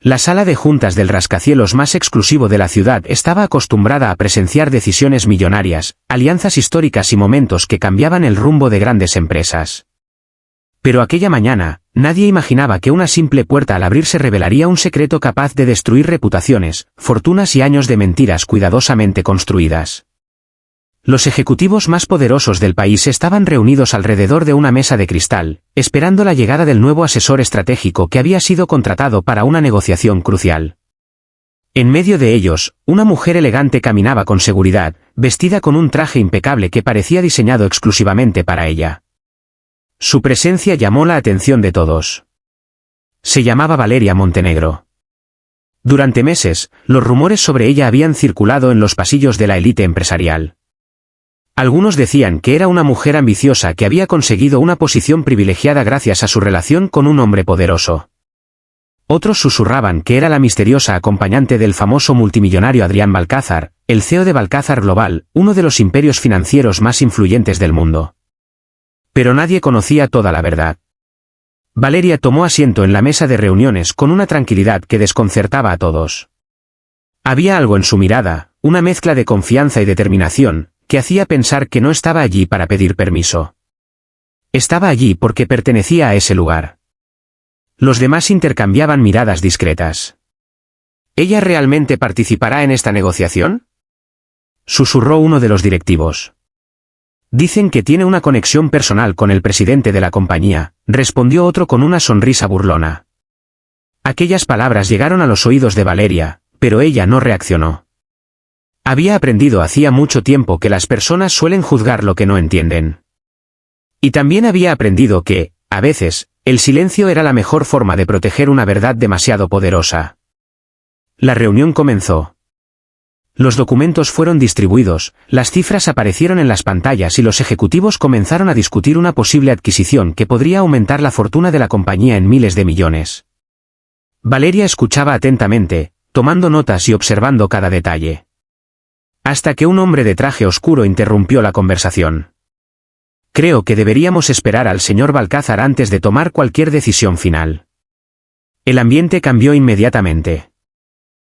La sala de juntas del rascacielos más exclusivo de la ciudad estaba acostumbrada a presenciar decisiones millonarias, alianzas históricas y momentos que cambiaban el rumbo de grandes empresas. Pero aquella mañana, nadie imaginaba que una simple puerta al abrirse revelaría un secreto capaz de destruir reputaciones, fortunas y años de mentiras cuidadosamente construidas. Los ejecutivos más poderosos del país estaban reunidos alrededor de una mesa de cristal, esperando la llegada del nuevo asesor estratégico que había sido contratado para una negociación crucial. En medio de ellos, una mujer elegante caminaba con seguridad, vestida con un traje impecable que parecía diseñado exclusivamente para ella. Su presencia llamó la atención de todos. Se llamaba Valeria Montenegro. Durante meses, los rumores sobre ella habían circulado en los pasillos de la élite empresarial. Algunos decían que era una mujer ambiciosa que había conseguido una posición privilegiada gracias a su relación con un hombre poderoso. Otros susurraban que era la misteriosa acompañante del famoso multimillonario Adrián Balcázar, el CEO de Balcázar Global, uno de los imperios financieros más influyentes del mundo. Pero nadie conocía toda la verdad. Valeria tomó asiento en la mesa de reuniones con una tranquilidad que desconcertaba a todos. Había algo en su mirada, una mezcla de confianza y determinación, que hacía pensar que no estaba allí para pedir permiso. Estaba allí porque pertenecía a ese lugar. Los demás intercambiaban miradas discretas. ¿Ella realmente participará en esta negociación?, susurró uno de los directivos. Dicen que tiene una conexión personal con el presidente de la compañía, respondió otro con una sonrisa burlona. Aquellas palabras llegaron a los oídos de Valeria, pero ella no reaccionó. Había aprendido hacía mucho tiempo que las personas suelen juzgar lo que no entienden. Y también había aprendido que, a veces, el silencio era la mejor forma de proteger una verdad demasiado poderosa. La reunión comenzó. Los documentos fueron distribuidos, las cifras aparecieron en las pantallas y los ejecutivos comenzaron a discutir una posible adquisición que podría aumentar la fortuna de la compañía en miles de millones. Valeria escuchaba atentamente, tomando notas y observando cada detalle. Hasta que un hombre de traje oscuro interrumpió la conversación. Creo que deberíamos esperar al señor Balcázar antes de tomar cualquier decisión final. El ambiente cambió inmediatamente.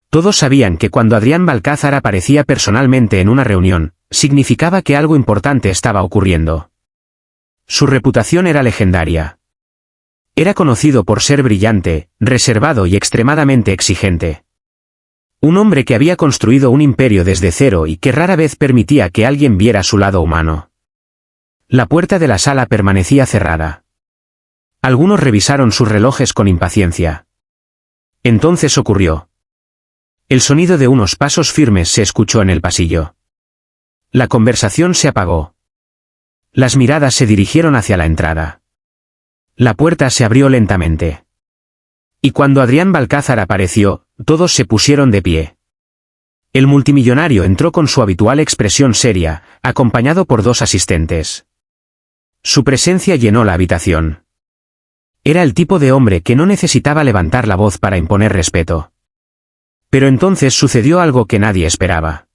Todos sabían que cuando Adrián Balcázar aparecía personalmente en una reunión, significaba que algo importante estaba ocurriendo. Su reputación era legendaria. Era conocido por ser brillante, reservado y extremadamente exigente. Un hombre que había construido un imperio desde cero y que rara vez permitía que alguien viera su lado humano. La puerta de la sala permanecía cerrada. Algunos revisaron sus relojes con impaciencia. Entonces ocurrió. El sonido de unos pasos firmes se escuchó en el pasillo. La conversación se apagó. Las miradas se dirigieron hacia la entrada. La puerta se abrió lentamente. Y cuando Adrián Balcázar apareció, todos se pusieron de pie. El multimillonario entró con su habitual expresión seria, acompañado por dos asistentes. Su presencia llenó la habitación. Era el tipo de hombre que no necesitaba levantar la voz para imponer respeto. Pero entonces sucedió algo que nadie esperaba.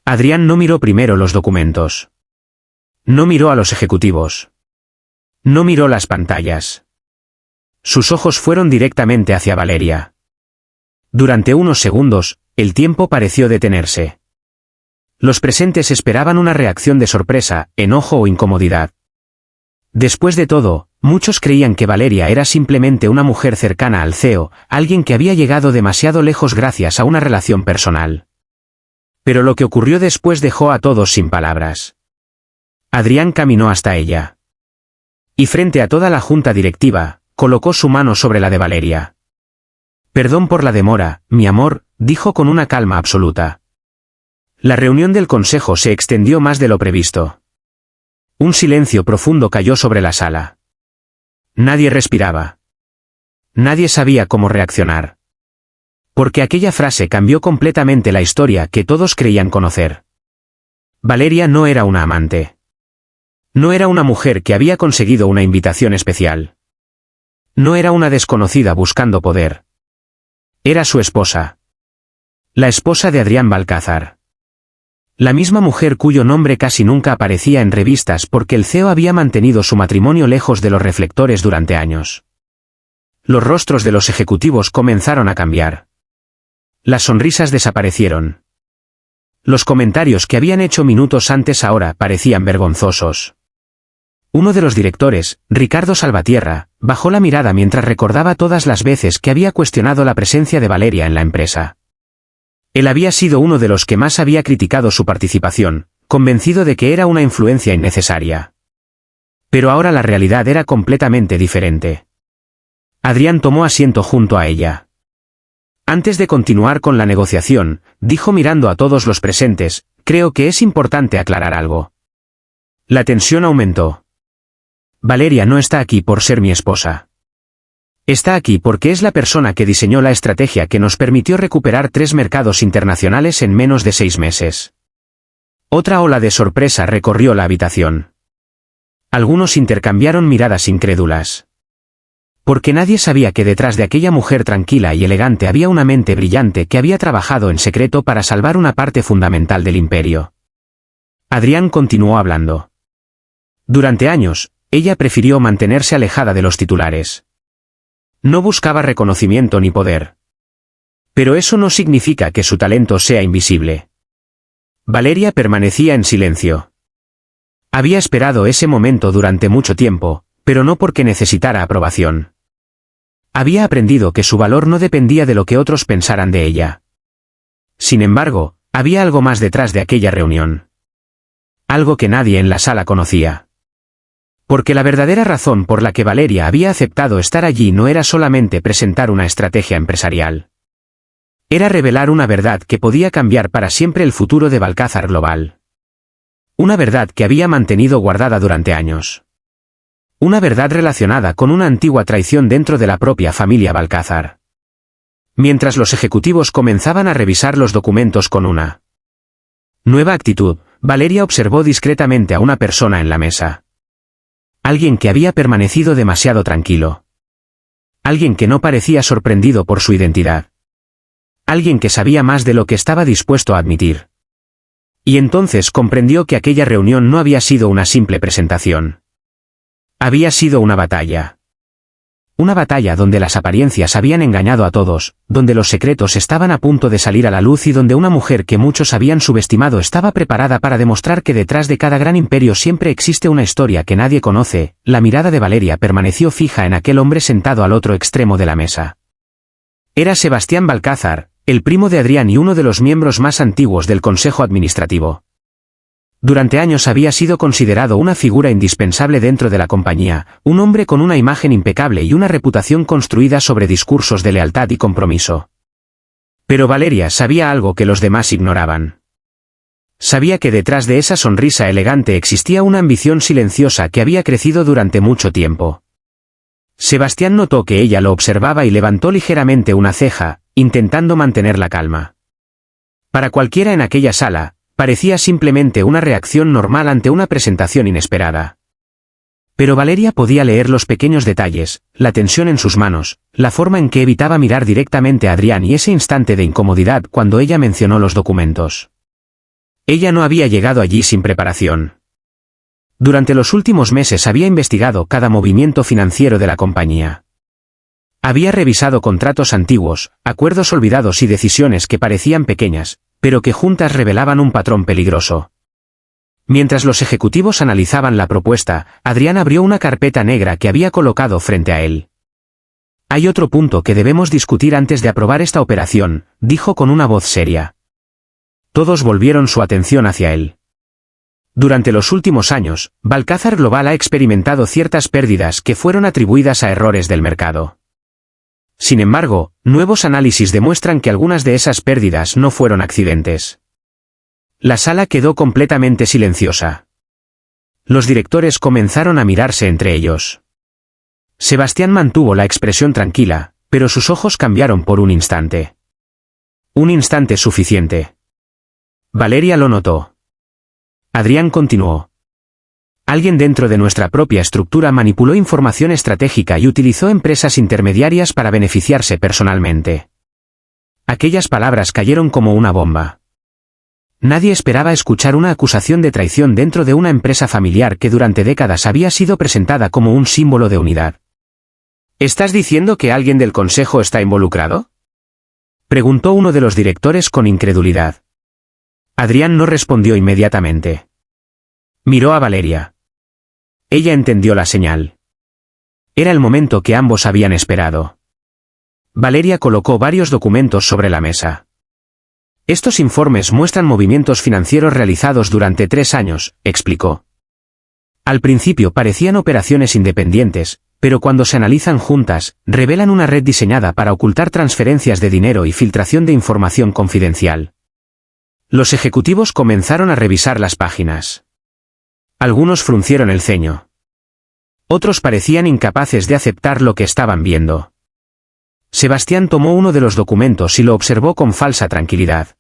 Adrián no miró primero los documentos. No miró a los ejecutivos. No miró las pantallas. Sus ojos fueron directamente hacia Valeria. Durante unos segundos, el tiempo pareció detenerse. Los presentes esperaban una reacción de sorpresa, enojo o incomodidad. Después de todo, muchos creían que Valeria era simplemente una mujer cercana al CEO, alguien que había llegado demasiado lejos gracias a una relación personal. Pero lo que ocurrió después dejó a todos sin palabras. Adrián caminó hasta ella. Y frente a toda la junta directiva, colocó su mano sobre la de Valeria. «Perdón por la demora, mi amor», dijo con una calma absoluta. La reunión del consejo se extendió más de lo previsto. Un silencio profundo cayó sobre la sala. Nadie respiraba. Nadie sabía cómo reaccionar. Porque aquella frase cambió completamente la historia que todos creían conocer. Valeria no era una amante. No era una mujer que había conseguido una invitación especial. No era una desconocida buscando poder. Era su esposa. La esposa de Adrián Balcázar. La misma mujer cuyo nombre casi nunca aparecía en revistas porque el CEO había mantenido su matrimonio lejos de los reflectores durante años. Los rostros de los ejecutivos comenzaron a cambiar. Las sonrisas desaparecieron. Los comentarios que habían hecho minutos antes ahora parecían vergonzosos. Uno de los directores, Ricardo Salvatierra, bajó la mirada mientras recordaba todas las veces que había cuestionado la presencia de Valeria en la empresa. Él había sido uno de los que más había criticado su participación, convencido de que era una influencia innecesaria. Pero ahora la realidad era completamente diferente. Adrián tomó asiento junto a ella. Antes de continuar con la negociación, dijo mirando a todos los presentes, creo que es importante aclarar algo. La tensión aumentó. Valeria no está aquí por ser mi esposa. Está aquí porque es la persona que diseñó la estrategia que nos permitió recuperar 3 mercados internacionales en menos de 6 meses. Otra ola de sorpresa recorrió la habitación. Algunos intercambiaron miradas incrédulas. Porque nadie sabía que detrás de aquella mujer tranquila y elegante había una mente brillante que había trabajado en secreto para salvar una parte fundamental del imperio. Adrián continuó hablando. Durante años, ella prefirió mantenerse alejada de los titulares. No buscaba reconocimiento ni poder. Pero eso no significa que su talento sea invisible. Valeria permanecía en silencio. Había esperado ese momento durante mucho tiempo, pero no porque necesitara aprobación. Había aprendido que su valor no dependía de lo que otros pensaran de ella. Sin embargo, había algo más detrás de aquella reunión. Algo que nadie en la sala conocía. Porque la verdadera razón por la que Valeria había aceptado estar allí no era solamente presentar una estrategia empresarial. Era revelar una verdad que podía cambiar para siempre el futuro de Balcázar Global. Una verdad que había mantenido guardada durante años. Una verdad relacionada con una antigua traición dentro de la propia familia Balcázar. Mientras los ejecutivos comenzaban a revisar los documentos con una nueva actitud, Valeria observó discretamente a una persona en la mesa. Alguien que había permanecido demasiado tranquilo. Alguien que no parecía sorprendido por su identidad. Alguien que sabía más de lo que estaba dispuesto a admitir. Y entonces comprendió que aquella reunión no había sido una simple presentación. Había sido una batalla. Una batalla donde las apariencias habían engañado a todos, donde los secretos estaban a punto de salir a la luz y donde una mujer que muchos habían subestimado estaba preparada para demostrar que detrás de cada gran imperio siempre existe una historia que nadie conoce. La mirada de Valeria permaneció fija en aquel hombre sentado al otro extremo de la mesa. Era Sebastián Balcázar, el primo de Adrián y uno de los miembros más antiguos del Consejo Administrativo. Durante años había sido considerado una figura indispensable dentro de la compañía, un hombre con una imagen impecable y una reputación construida sobre discursos de lealtad y compromiso. Pero Valeria sabía algo que los demás ignoraban. Sabía que detrás de esa sonrisa elegante existía una ambición silenciosa que había crecido durante mucho tiempo. Sebastián notó que ella lo observaba y levantó ligeramente una ceja, intentando mantener la calma. Para cualquiera en aquella sala, parecía simplemente una reacción normal ante una presentación inesperada. Pero Valeria podía leer los pequeños detalles, la tensión en sus manos, la forma en que evitaba mirar directamente a Adrián y ese instante de incomodidad cuando ella mencionó los documentos. Ella no había llegado allí sin preparación. Durante los últimos meses había investigado cada movimiento financiero de la compañía. Había revisado contratos antiguos, acuerdos olvidados y decisiones que parecían pequeñas, pero que juntas revelaban un patrón peligroso. Mientras los ejecutivos analizaban la propuesta, Adrián abrió una carpeta negra que había colocado frente a él. Hay otro punto que debemos discutir antes de aprobar esta operación, dijo con una voz seria. Todos volvieron su atención hacia él. Durante los últimos años, Balcázar Global ha experimentado ciertas pérdidas que fueron atribuidas a errores del mercado. Sin embargo, nuevos análisis demuestran que algunas de esas pérdidas no fueron accidentes. La sala quedó completamente silenciosa. Los directores comenzaron a mirarse entre ellos. Sebastián mantuvo la expresión tranquila, pero sus ojos cambiaron por un instante. Un instante suficiente. Valeria lo notó. Adrián continuó. Alguien dentro de nuestra propia estructura manipuló información estratégica y utilizó empresas intermediarias para beneficiarse personalmente. Aquellas palabras cayeron como una bomba. Nadie esperaba escuchar una acusación de traición dentro de una empresa familiar que durante décadas había sido presentada como un símbolo de unidad. ¿Estás diciendo que alguien del consejo está involucrado? Preguntó uno de los directores con incredulidad. Adrián no respondió inmediatamente. Miró a Valeria. Ella entendió la señal. Era el momento que ambos habían esperado. Valeria colocó varios documentos sobre la mesa. Estos informes muestran movimientos financieros realizados durante 3 años, explicó. Al principio parecían operaciones independientes, pero cuando se analizan juntas, revelan una red diseñada para ocultar transferencias de dinero y filtración de información confidencial. Los ejecutivos comenzaron a revisar las páginas. Algunos fruncieron el ceño. Otros parecían incapaces de aceptar lo que estaban viendo. Sebastián tomó uno de los documentos y lo observó con falsa tranquilidad.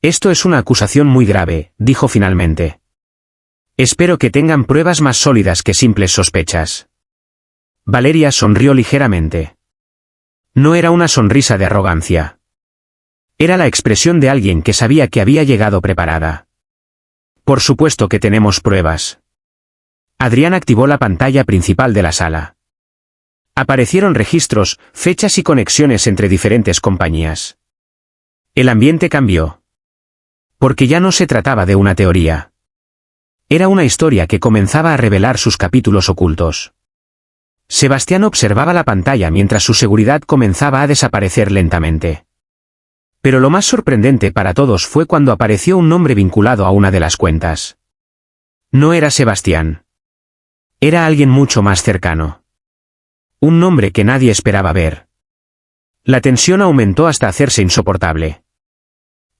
Esto es una acusación muy grave, dijo finalmente. Espero que tengan pruebas más sólidas que simples sospechas. Valeria sonrió ligeramente. No era una sonrisa de arrogancia. Era la expresión de alguien que sabía que había llegado preparada. Por supuesto que tenemos pruebas. Adrián activó la pantalla principal de la sala. Aparecieron registros, fechas y conexiones entre diferentes compañías. El ambiente cambió. Porque ya no se trataba de una teoría. Era una historia que comenzaba a revelar sus capítulos ocultos. Sebastián observaba la pantalla mientras su seguridad comenzaba a desaparecer lentamente. Pero lo más sorprendente para todos fue cuando apareció un nombre vinculado a una de las cuentas. No era Sebastián. Era alguien mucho más cercano. Un nombre que nadie esperaba ver. La tensión aumentó hasta hacerse insoportable.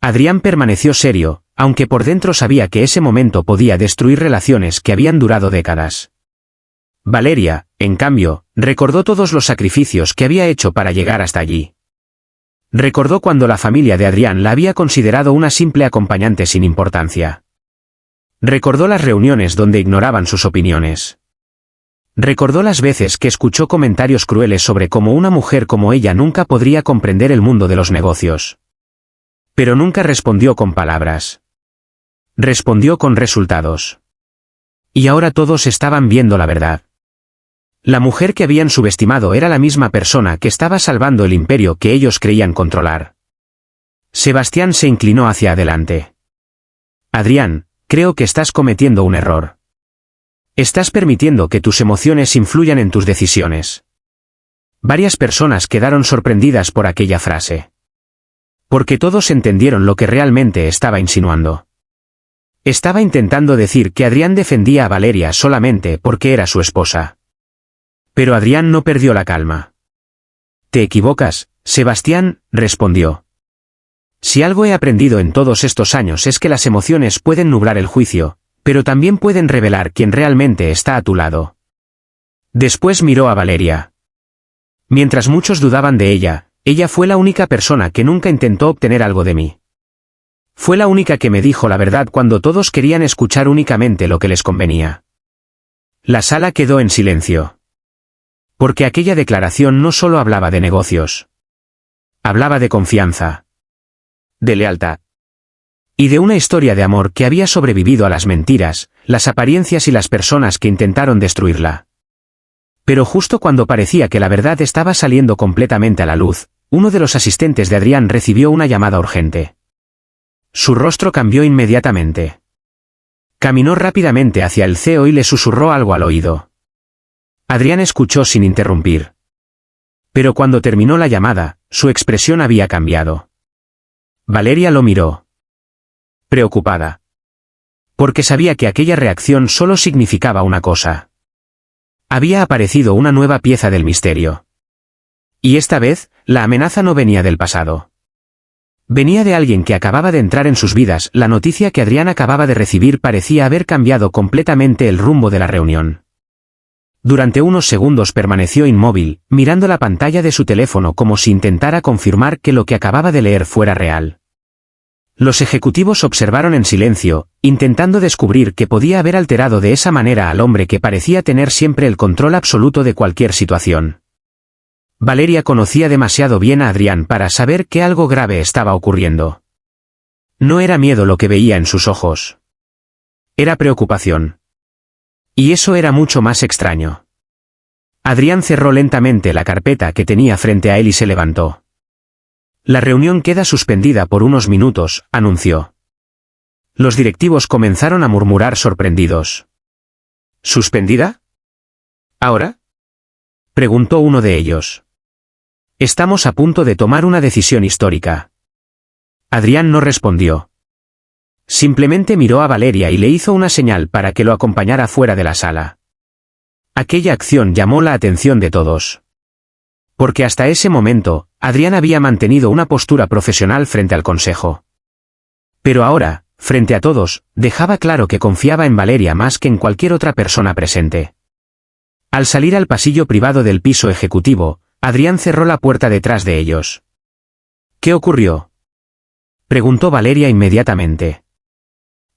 Adrián permaneció serio, aunque por dentro sabía que ese momento podía destruir relaciones que habían durado décadas. Valeria, en cambio, recordó todos los sacrificios que había hecho para llegar hasta allí. Recordó cuando la familia de Adrián la había considerado una simple acompañante sin importancia. Recordó las reuniones donde ignoraban sus opiniones. Recordó las veces que escuchó comentarios crueles sobre cómo una mujer como ella nunca podría comprender el mundo de los negocios. Pero nunca respondió con palabras. Respondió con resultados. Y ahora todos estaban viendo la verdad. La mujer que habían subestimado era la misma persona que estaba salvando el imperio que ellos creían controlar. Sebastián se inclinó hacia adelante. Adrián, creo que estás cometiendo un error. Estás permitiendo que tus emociones influyan en tus decisiones. Varias personas quedaron sorprendidas por aquella frase. Porque todos entendieron lo que realmente estaba insinuando. Estaba intentando decir que Adrián defendía a Valeria solamente porque era su esposa. Pero Adrián no perdió la calma. Te equivocas, Sebastián, respondió. Si algo he aprendido en todos estos años es que las emociones pueden nublar el juicio, pero también pueden revelar quién realmente está a tu lado. Después miró a Valeria. Mientras muchos dudaban de ella, ella fue la única persona que nunca intentó obtener algo de mí. Fue la única que me dijo la verdad cuando todos querían escuchar únicamente lo que les convenía. La sala quedó en silencio. Porque aquella declaración no solo hablaba de negocios. Hablaba de confianza. De lealtad. Y de una historia de amor que había sobrevivido a las mentiras, las apariencias y las personas que intentaron destruirla. Pero justo cuando parecía que la verdad estaba saliendo completamente a la luz, uno de los asistentes de Adrián recibió una llamada urgente. Su rostro cambió inmediatamente. Caminó rápidamente hacia el CEO y le susurró algo al oído. Adrián escuchó sin interrumpir. Pero cuando terminó la llamada, su expresión había cambiado. Valeria lo miró. Preocupada. Porque sabía que aquella reacción solo significaba una cosa. Había aparecido una nueva pieza del misterio. Y esta vez, la amenaza no venía del pasado. Venía de alguien que acababa de entrar en sus vidas. La noticia que Adrián acababa de recibir parecía haber cambiado completamente el rumbo de la reunión. Durante unos segundos permaneció inmóvil, mirando la pantalla de su teléfono como si intentara confirmar que lo que acababa de leer fuera real. Los ejecutivos observaron en silencio, intentando descubrir qué podía haber alterado de esa manera al hombre que parecía tener siempre el control absoluto de cualquier situación. Valeria conocía demasiado bien a Adrián para saber que algo grave estaba ocurriendo. No era miedo lo que veía en sus ojos. Era preocupación. Y eso era mucho más extraño. Adrián cerró lentamente la carpeta que tenía frente a él y se levantó. La reunión queda suspendida por unos minutos, anunció. Los directivos comenzaron a murmurar sorprendidos. ¿Suspendida? ¿Ahora?, preguntó uno de ellos. Estamos a punto de tomar una decisión histórica. Adrián no respondió. Simplemente miró a Valeria y le hizo una señal para que lo acompañara fuera de la sala. Aquella acción llamó la atención de todos. Porque hasta ese momento, Adrián había mantenido una postura profesional frente al consejo. Pero ahora, frente a todos, dejaba claro que confiaba en Valeria más que en cualquier otra persona presente. Al salir al pasillo privado del piso ejecutivo, Adrián cerró la puerta detrás de ellos. ¿Qué ocurrió?, preguntó Valeria inmediatamente.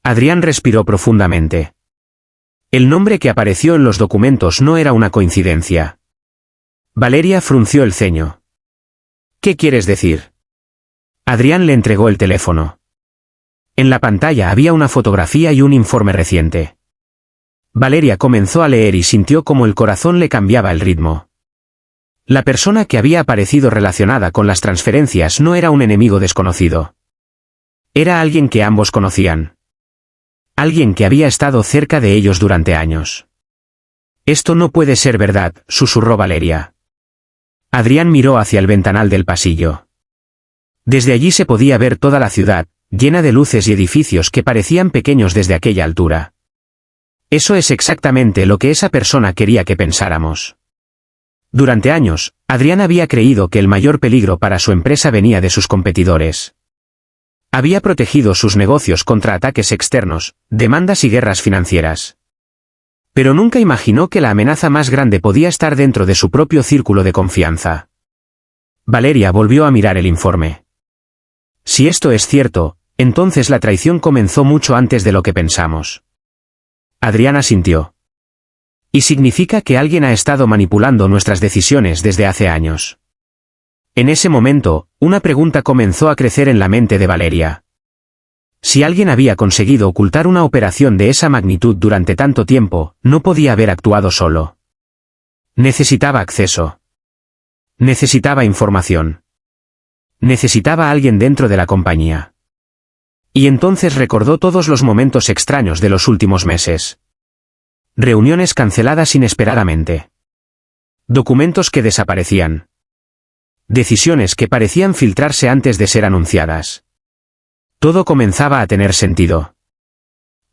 Adrián respiró profundamente. El nombre que apareció en los documentos no era una coincidencia. Valeria frunció el ceño. ¿Qué quieres decir? Adrián le entregó el teléfono. En la pantalla había una fotografía y un informe reciente. Valeria comenzó a leer y sintió como el corazón le cambiaba el ritmo. La persona que había aparecido relacionada con las transferencias no era un enemigo desconocido. Era alguien que ambos conocían. Alguien que había estado cerca de ellos durante años. Esto no puede ser verdad, susurró Valeria. Adrián miró hacia el ventanal del pasillo. Desde allí se podía ver toda la ciudad, llena de luces y edificios que parecían pequeños desde aquella altura. Eso es exactamente lo que esa persona quería que pensáramos. Durante años, Adrián había creído que el mayor peligro para su empresa venía de sus competidores. Había protegido sus negocios contra ataques externos, demandas y guerras financieras. Pero nunca imaginó que la amenaza más grande podía estar dentro de su propio círculo de confianza. Valeria volvió a mirar el informe. Si esto es cierto, entonces la traición comenzó mucho antes de lo que pensamos. Adrián asintió. Y significa que alguien ha estado manipulando nuestras decisiones desde hace años. En ese momento, una pregunta comenzó a crecer en la mente de Valeria. Si alguien había conseguido ocultar una operación de esa magnitud durante tanto tiempo, no podía haber actuado solo. Necesitaba acceso. Necesitaba información. Necesitaba a alguien dentro de la compañía. Y entonces recordó todos los momentos extraños de los últimos meses. Reuniones canceladas inesperadamente. Documentos que desaparecían. Decisiones que parecían filtrarse antes de ser anunciadas. Todo comenzaba a tener sentido.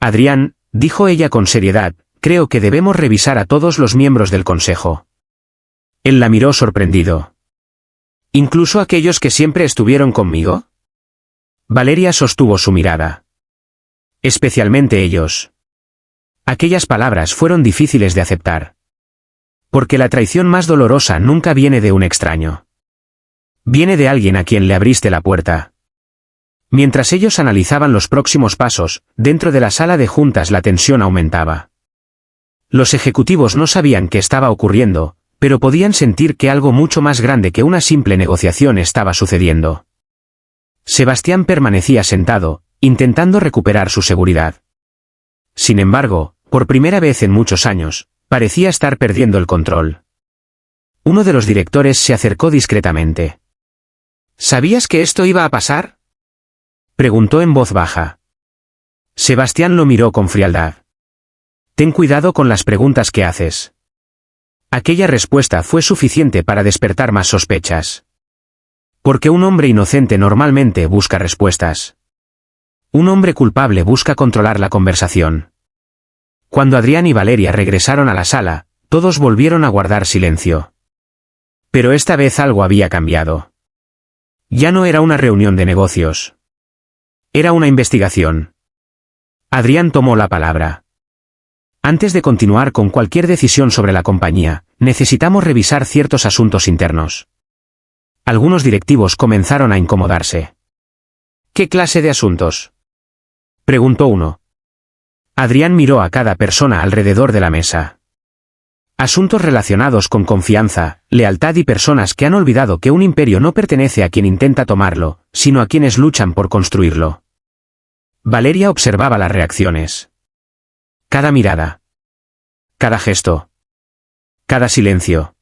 Adrián, dijo ella con seriedad, creo que debemos revisar a todos los miembros del consejo. Él la miró sorprendido. ¿Incluso aquellos que siempre estuvieron conmigo? Valeria sostuvo su mirada. Especialmente ellos. Aquellas palabras fueron difíciles de aceptar. Porque la traición más dolorosa nunca viene de un extraño. Viene de alguien a quien le abriste la puerta. Mientras ellos analizaban los próximos pasos, dentro de la sala de juntas la tensión aumentaba. Los ejecutivos no sabían qué estaba ocurriendo, pero podían sentir que algo mucho más grande que una simple negociación estaba sucediendo. Sebastián permanecía sentado, intentando recuperar su seguridad. Sin embargo, por primera vez en muchos años, parecía estar perdiendo el control. Uno de los directores se acercó discretamente. ¿Sabías que esto iba a pasar?, preguntó en voz baja. Sebastián lo miró con frialdad. Ten cuidado con las preguntas que haces. Aquella respuesta fue suficiente para despertar más sospechas. Porque un hombre inocente normalmente busca respuestas. Un hombre culpable busca controlar la conversación. Cuando Adrián y Valeria regresaron a la sala, todos volvieron a guardar silencio. Pero esta vez algo había cambiado. Ya no era una reunión de negocios. Era una investigación. Adrián tomó la palabra. Antes de continuar con cualquier decisión sobre la compañía, necesitamos revisar ciertos asuntos internos. Algunos directivos comenzaron a incomodarse. ¿Qué clase de asuntos?, preguntó uno. Adrián miró a cada persona alrededor de la mesa. Asuntos relacionados con confianza, lealtad y personas que han olvidado que un imperio no pertenece a quien intenta tomarlo, sino a quienes luchan por construirlo. Valeria observaba las reacciones. Cada mirada. Cada gesto. cada silencio.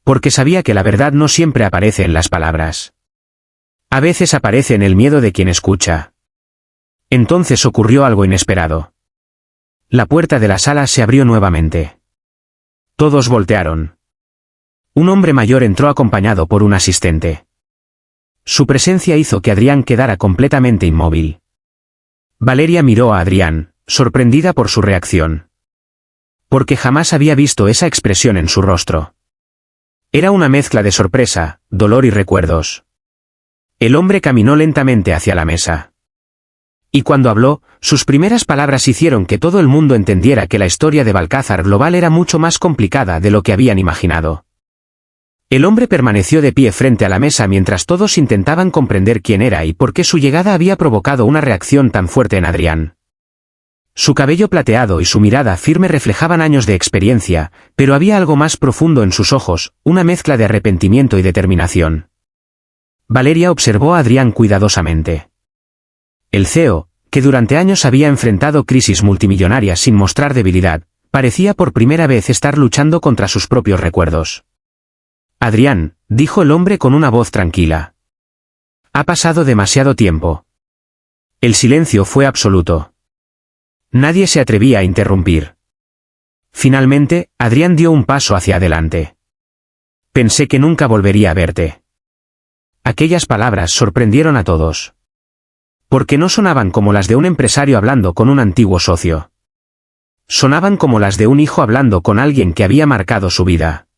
Porque sabía que la verdad no siempre aparece en las palabras. A veces aparece en el miedo de quien escucha. Entonces ocurrió algo inesperado. La puerta de la sala se abrió nuevamente. Todos voltearon. Un hombre mayor entró acompañado por un asistente. Su presencia hizo que Adrián quedara completamente inmóvil. Valeria miró a Adrián, sorprendida por su reacción. Porque jamás había visto esa expresión en su rostro. Era una mezcla de sorpresa, dolor y recuerdos. El hombre caminó lentamente hacia la mesa. Y cuando habló, sus primeras palabras hicieron que todo el mundo entendiera que la historia de Balcázar Global era mucho más complicada de lo que habían imaginado. El hombre permaneció de pie frente a la mesa mientras todos intentaban comprender quién era y por qué su llegada había provocado una reacción tan fuerte en Adrián. Su cabello plateado y su mirada firme reflejaban años de experiencia, pero había algo más profundo en sus ojos, una mezcla de arrepentimiento y determinación. Valeria observó a Adrián cuidadosamente. El CEO, que durante años había enfrentado crisis multimillonarias sin mostrar debilidad, parecía por primera vez estar luchando contra sus propios recuerdos. Adrián, dijo el hombre con una voz tranquila. Ha pasado demasiado tiempo. El silencio fue absoluto. Nadie se atrevía a interrumpir. Finalmente, Adrián dio un paso hacia adelante. Pensé que nunca volvería a verte. Aquellas palabras sorprendieron a todos. Porque no sonaban como las de un empresario hablando con un antiguo socio. Sonaban como las de un hijo hablando con alguien que había marcado su vida.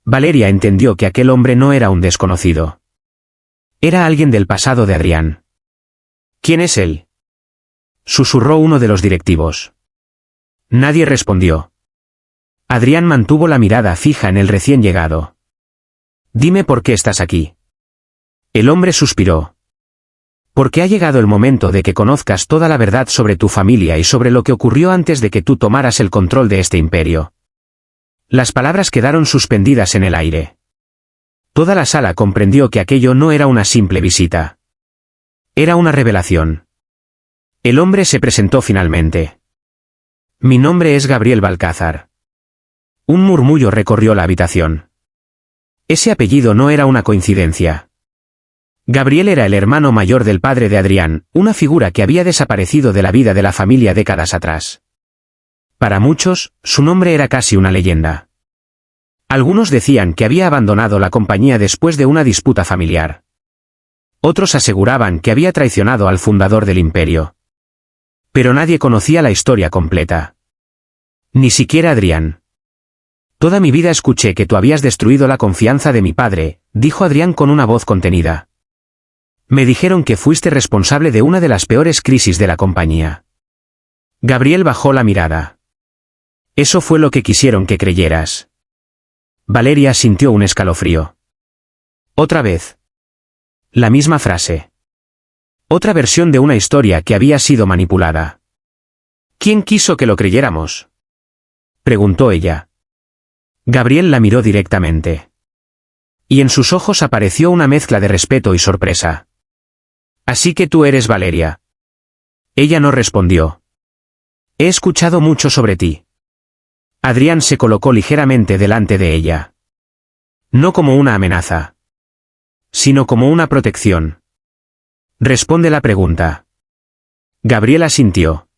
Valeria entendió que aquel hombre no era un desconocido. Era alguien del pasado de Adrián. ¿Quién es él?, susurró uno de los directivos. Nadie respondió. Adrián mantuvo la mirada fija en el recién llegado. Dime por qué estás aquí. El hombre suspiró. Porque ha llegado el momento de que conozcas toda la verdad sobre tu familia y sobre lo que ocurrió antes de que tú tomaras el control de este imperio. Las palabras quedaron suspendidas en el aire. Toda la sala comprendió que aquello no era una simple visita. Era una revelación. El hombre se presentó finalmente. Mi nombre es Gabriel Balcázar. Un murmullo recorrió la habitación. Ese apellido no era una coincidencia. Gabriel era el hermano mayor del padre de Adrián, una figura que había desaparecido de la vida de la familia décadas atrás. Para muchos, su nombre era casi una leyenda. Algunos decían que había abandonado la compañía después de una disputa familiar. Otros aseguraban que había traicionado al fundador del imperio. Pero nadie conocía la historia completa. Ni siquiera Adrián. Toda mi vida escuché que tú habías destruido la confianza de mi padre, dijo Adrián con una voz contenida. Me dijeron que fuiste responsable de una de las peores crisis de la compañía. Gabriel bajó la mirada. Eso fue lo que quisieron que creyeras. Valeria sintió un escalofrío. Otra vez. La misma frase. Otra versión de una historia que había sido manipulada. ¿Quién quiso que lo creyéramos?, preguntó ella. Gabriel la miró directamente. Y en sus ojos apareció una mezcla de respeto y sorpresa. Así que tú eres Valeria. Ella no respondió. He escuchado mucho sobre ti. Adrián se colocó ligeramente delante de ella. No como una amenaza, sino como una protección. Responde la pregunta. Gabriela asintió.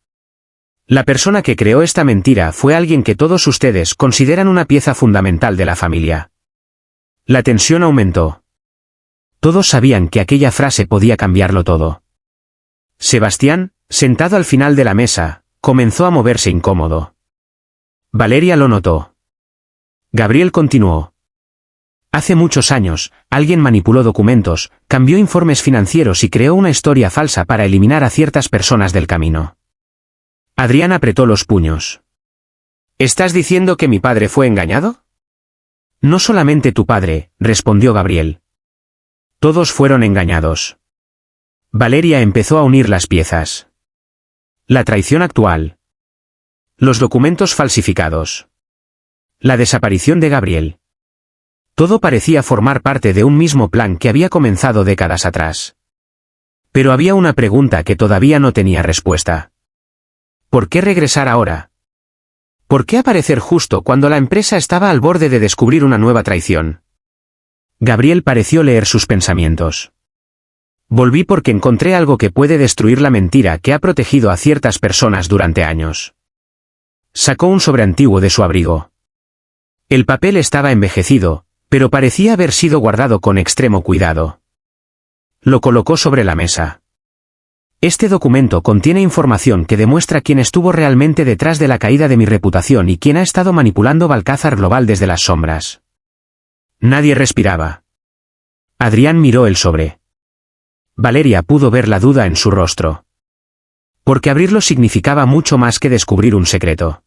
La persona que creó esta mentira fue alguien que todos ustedes consideran una pieza fundamental de la familia. La tensión aumentó. Todos sabían que aquella frase podía cambiarlo todo. Sebastián, sentado al final de la mesa, comenzó a moverse incómodo. Valeria lo notó. Gabriel continuó. Hace muchos años, alguien manipuló documentos, cambió informes financieros y creó una historia falsa para eliminar a ciertas personas del camino. Adrián apretó los puños. ¿Estás diciendo que mi padre fue engañado? No solamente tu padre, respondió Gabriel. Todos fueron engañados. Valeria empezó a unir las piezas. La traición actual. Los documentos falsificados. La desaparición de Gabriel. Todo parecía formar parte de un mismo plan que había comenzado décadas atrás. Pero había una pregunta que todavía no tenía respuesta. ¿Por qué regresar ahora? ¿Por qué aparecer justo cuando la empresa estaba al borde de descubrir una nueva traición? Gabriel pareció leer sus pensamientos. Volví porque encontré algo que puede destruir la mentira que ha protegido a ciertas personas durante años. Sacó un sobre antiguo de su abrigo. El papel estaba envejecido, pero parecía haber sido guardado con extremo cuidado. Lo colocó sobre la mesa. Este documento contiene información que demuestra quién estuvo realmente detrás de la caída de mi reputación y quién ha estado manipulando Balcázar Global desde las sombras. Nadie respiraba. Adrián miró el sobre. Valeria pudo ver la duda en su rostro. Porque abrirlo significaba mucho más que descubrir un secreto.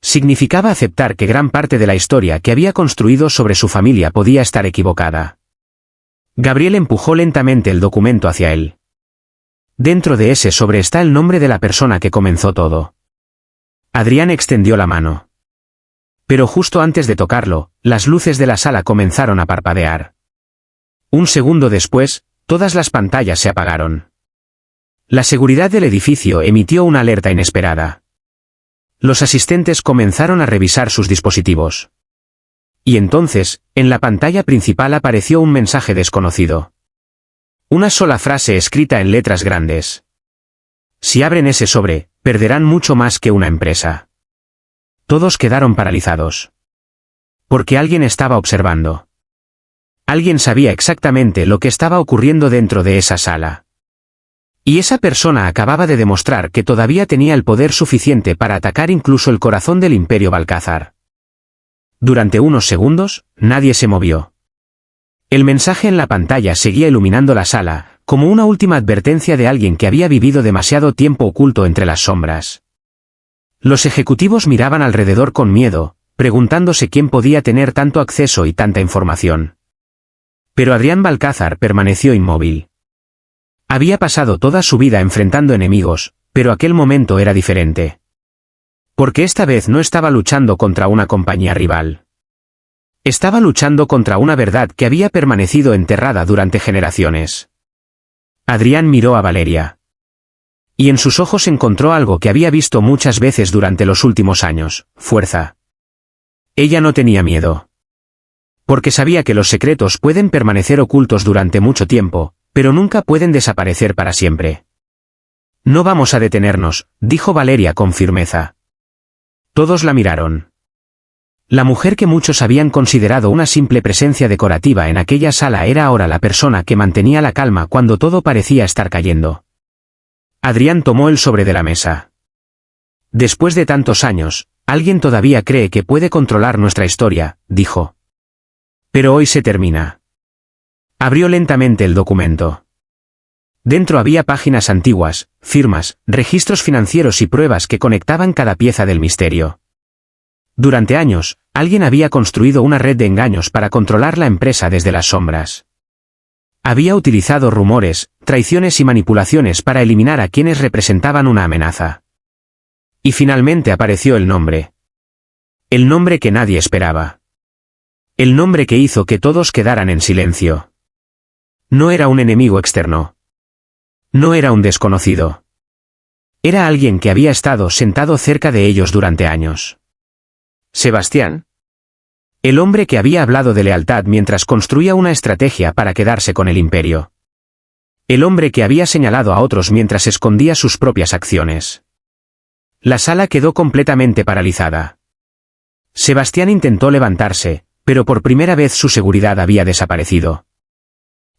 Significaba aceptar que gran parte de la historia que había construido sobre su familia podía estar equivocada. Gabriel empujó lentamente el documento hacia él. Dentro de ese sobre está el nombre de la persona que comenzó todo. Adrián extendió la mano. Pero justo antes de tocarlo, las luces de la sala comenzaron a parpadear. Un segundo después, todas las pantallas se apagaron. La seguridad del edificio emitió una alerta inesperada. Los asistentes comenzaron a revisar sus dispositivos. Y entonces, en la pantalla principal apareció un mensaje desconocido. Una sola frase escrita en letras grandes. Si abren ese sobre, perderán mucho más que una empresa. Todos quedaron paralizados. Porque alguien estaba observando. Alguien sabía exactamente lo que estaba ocurriendo dentro de esa sala. Y esa persona acababa de demostrar que todavía tenía el poder suficiente para atacar incluso el corazón del Imperio Balcázar. Durante unos segundos, nadie se movió. El mensaje en la pantalla seguía iluminando la sala, como una última advertencia de alguien que había vivido demasiado tiempo oculto entre las sombras. Los ejecutivos miraban alrededor con miedo, preguntándose quién podía tener tanto acceso y tanta información. Pero Adrián Balcázar permaneció inmóvil. Había pasado toda su vida enfrentando enemigos, pero aquel momento era diferente. Porque esta vez no estaba luchando contra una compañía rival. Estaba luchando contra una verdad que había permanecido enterrada durante generaciones. Adrián miró a Valeria. Y en sus ojos encontró algo que había visto muchas veces durante los últimos años: fuerza. Ella no tenía miedo. Porque sabía que los secretos pueden permanecer ocultos durante mucho tiempo, pero nunca pueden desaparecer para siempre. No vamos a detenernos, dijo Valeria con firmeza. Todos la miraron. La mujer que muchos habían considerado una simple presencia decorativa en aquella sala era ahora la persona que mantenía la calma cuando todo parecía estar cayendo. Adrián tomó el sobre de la mesa. Después de tantos años, alguien todavía cree que puede controlar nuestra historia, dijo. Pero hoy se termina. Abrió lentamente el documento. Dentro había páginas antiguas, firmas, registros financieros y pruebas que conectaban cada pieza del misterio. Durante años, alguien había construido una red de engaños para controlar la empresa desde las sombras. Había utilizado rumores, traiciones y manipulaciones para eliminar a quienes representaban una amenaza. Y finalmente apareció el nombre. El nombre que nadie esperaba. El nombre que hizo que todos quedaran en silencio. No era un enemigo externo. No era un desconocido. Era alguien que había estado sentado cerca de ellos durante años. Sebastián. El hombre que había hablado de lealtad mientras construía una estrategia para quedarse con el imperio. El hombre que había señalado a otros mientras escondía sus propias acciones. La sala quedó completamente paralizada. Sebastián intentó levantarse, pero por primera vez su seguridad había desaparecido.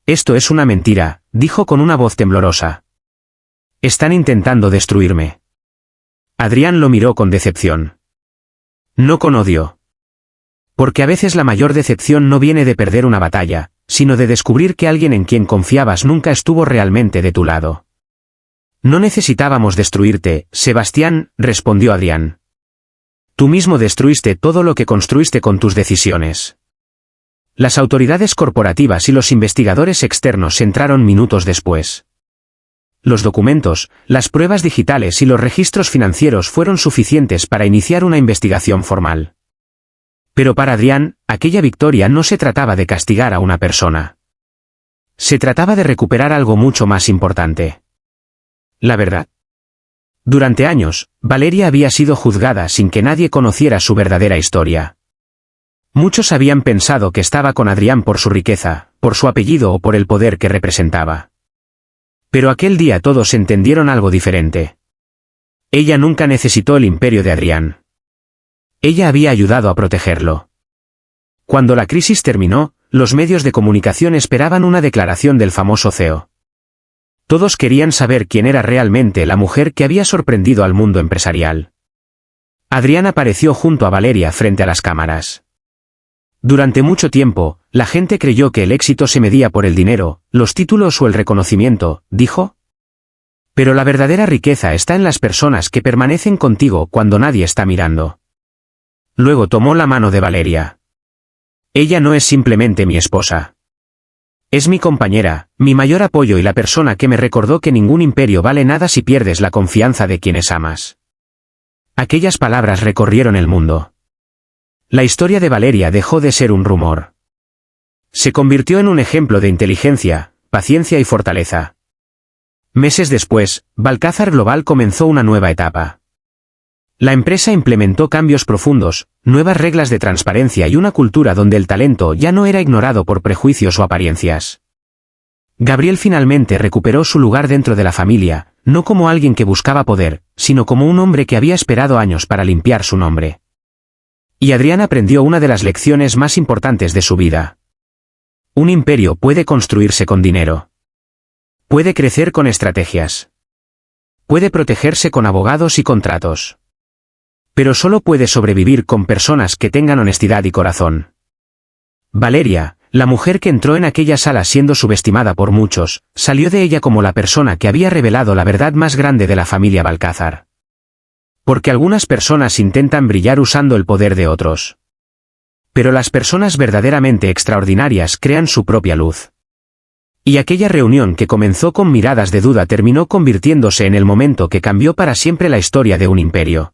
Esto es una mentira, dijo con una voz temblorosa. Están intentando destruirme. Adrián lo miró con decepción. No con odio. Porque a veces la mayor decepción no viene de perder una batalla, sino de descubrir que alguien en quien confiabas nunca estuvo realmente de tu lado. No necesitábamos destruirte, Sebastián, respondió Adrián. Tú mismo destruiste todo lo que construiste con tus decisiones. Las autoridades corporativas y los investigadores externos entraron minutos después. Los documentos, las pruebas digitales y los registros financieros fueron suficientes para iniciar una investigación formal. Pero para Adrián, aquella victoria no se trataba de castigar a una persona. Se trataba de recuperar algo mucho más importante. La verdad. Durante años, Valeria había sido juzgada sin que nadie conociera su verdadera historia. Muchos habían pensado que estaba con Adrián por su riqueza, por su apellido o por el poder que representaba. Pero aquel día todos entendieron algo diferente. Ella nunca necesitó el imperio de Adrián. Ella había ayudado a protegerlo. Cuando la crisis terminó, los medios de comunicación esperaban una declaración del famoso CEO. Todos querían saber quién era realmente la mujer que había sorprendido al mundo empresarial. Adrián apareció junto a Valeria frente a las cámaras. Durante mucho tiempo, la gente creyó que el éxito se medía por el dinero, los títulos o el reconocimiento, dijo. Pero la verdadera riqueza está en las personas que permanecen contigo cuando nadie está mirando. Luego tomó la mano de Valeria. Ella no es simplemente mi esposa. Es mi compañera, mi mayor apoyo y la persona que me recordó que ningún imperio vale nada si pierdes la confianza de quienes amas. Aquellas palabras recorrieron el mundo. La historia de Valeria dejó de ser un rumor. Se convirtió en un ejemplo de inteligencia, paciencia y fortaleza. Meses después, Balcázar Global comenzó una nueva etapa. La empresa implementó cambios profundos, nuevas reglas de transparencia y una cultura donde el talento ya no era ignorado por prejuicios o apariencias. Gabriel finalmente recuperó su lugar dentro de la familia, no como alguien que buscaba poder, sino como un hombre que había esperado años para limpiar su nombre. Y Adrián aprendió una de las lecciones más importantes de su vida. Un imperio puede construirse con dinero. Puede crecer con estrategias. Puede protegerse con abogados y contratos. Pero solo puede sobrevivir con personas que tengan honestidad y corazón. Valeria, la mujer que entró en aquella sala siendo subestimada por muchos, salió de ella como la persona que había revelado la verdad más grande de la familia Balcázar. Porque algunas personas intentan brillar usando el poder de otros. Pero las personas verdaderamente extraordinarias crean su propia luz. Y aquella reunión que comenzó con miradas de duda terminó convirtiéndose en el momento que cambió para siempre la historia de un imperio.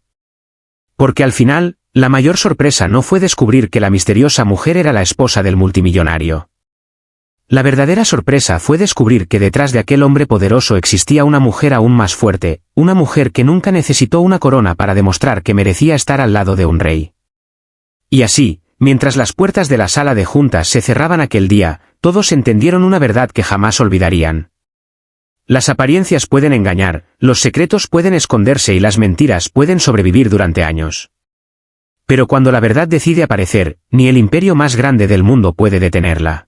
Porque al final, la mayor sorpresa no fue descubrir que la misteriosa mujer era la esposa del multimillonario. La verdadera sorpresa fue descubrir que detrás de aquel hombre poderoso existía una mujer aún más fuerte, una mujer que nunca necesitó una corona para demostrar que merecía estar al lado de un rey. Y así, mientras las puertas de la sala de juntas se cerraban aquel día, todos entendieron una verdad que jamás olvidarían. Las apariencias pueden engañar, los secretos pueden esconderse y las mentiras pueden sobrevivir durante años. Pero cuando la verdad decide aparecer, ni el imperio más grande del mundo puede detenerla.